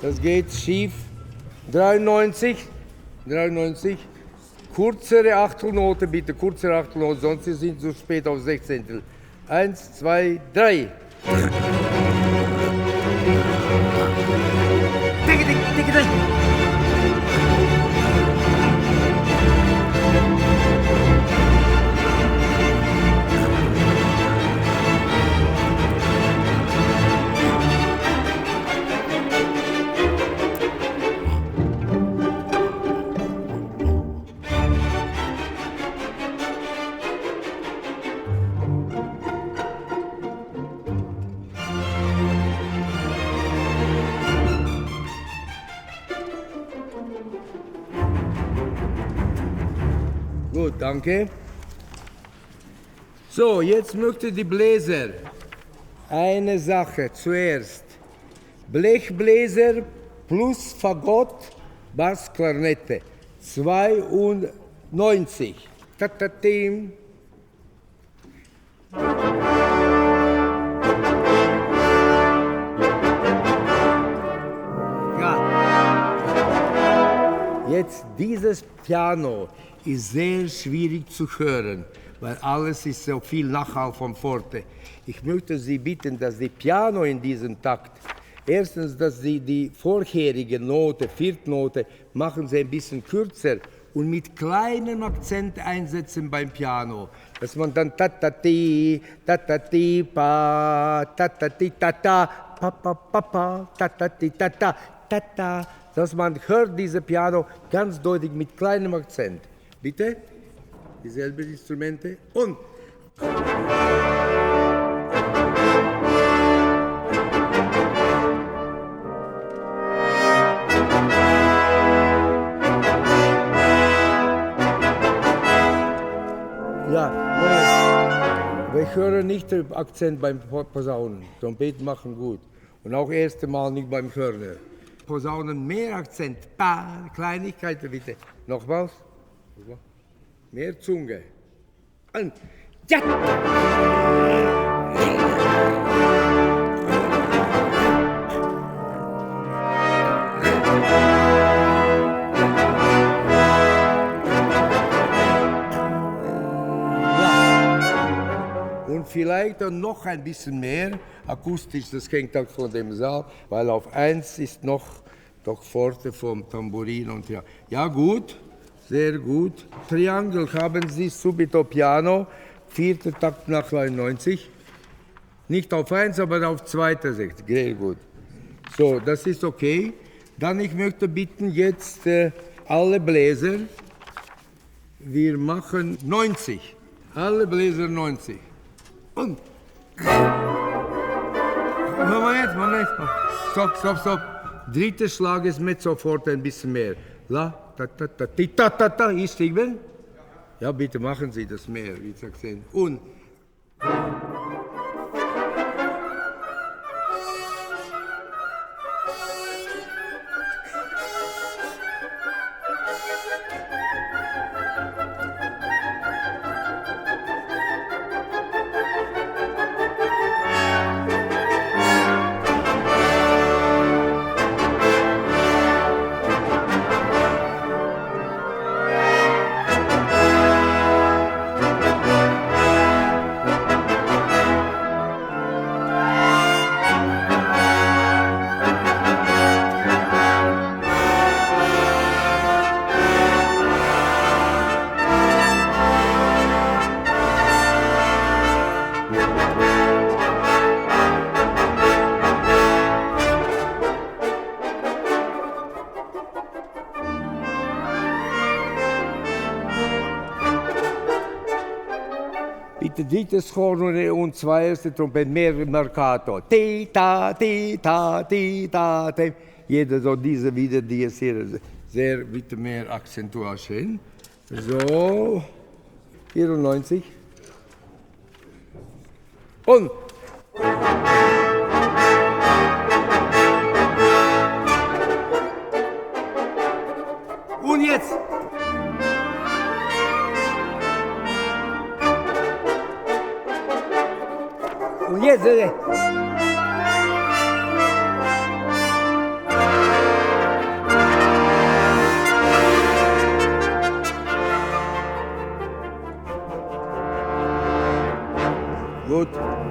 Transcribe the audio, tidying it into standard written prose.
Das geht schief. 93. Kürzere Achtelnote, bitte, kürzere Achtelnote, sonst sind Sie zu spät auf 16. 1, 2, 3. Gut, danke. So, jetzt möchte die Bläser eine Sache zuerst. Blechbläser plus Fagott, Bass, Klarnette. 92. Ta-ta-tim. Ja. Jetzt dieses Piano ist sehr schwierig zu hören, weil alles ist so viel Nachhall vom Forte. Ich möchte Sie bitten, dass die Piano in diesem Takt, erstens, dass Sie die vorherige Note, Viertnote, machen Sie ein bisschen kürzer und mit kleinem Akzent einsetzen beim Piano. Dass man dann ta-ta-ti, pa, ta-ta-ti, ta-ta, pa, ta-ta-ti, ta-ta, ta-ta. Dass man hört diese Piano ganz deutlich mit kleinem Akzent. Bitte, dieselben Instrumente und. Ja, wir hören nicht den Akzent beim Posaunen. Trompeten machen gut. Und auch erste Mal nicht beim Körner. Posaunen mehr Akzent. Pa, Kleinigkeiten bitte. Nochmals. Mehr Zunge. Und ja. Und vielleicht dann noch ein bisschen mehr akustisch, das hängt auch von dem Saal, weil auf 1 ist noch doch Forte vom Tambourin und ja. Ja, gut. Sehr gut. Triangel haben Sie subito piano, 4. Takt nach 92. Nicht auf 1, aber auf 2. 6. Sehr gut. So, das ist okay. Dann ich möchte bitten jetzt alle Bläser, wir machen 90. Alle Bläser 90. Und. Moment. Stopp. Dritter Schlag ist mit sofort ein bisschen mehr. La. Ta-ta-ta, ist Stigmen? Ja, bitte machen Sie das mehr, wie Sie sehen. Und. Bitte drittes Horn und zweite Trompete, mehr Marcato. Ti-ta, ti-ta, ti-ta, ti. Jeder so diese wieder, die ist sehr bitte mehr Akzentuation. So, 94. Und. Und jetzt. Und jetzt. Gut.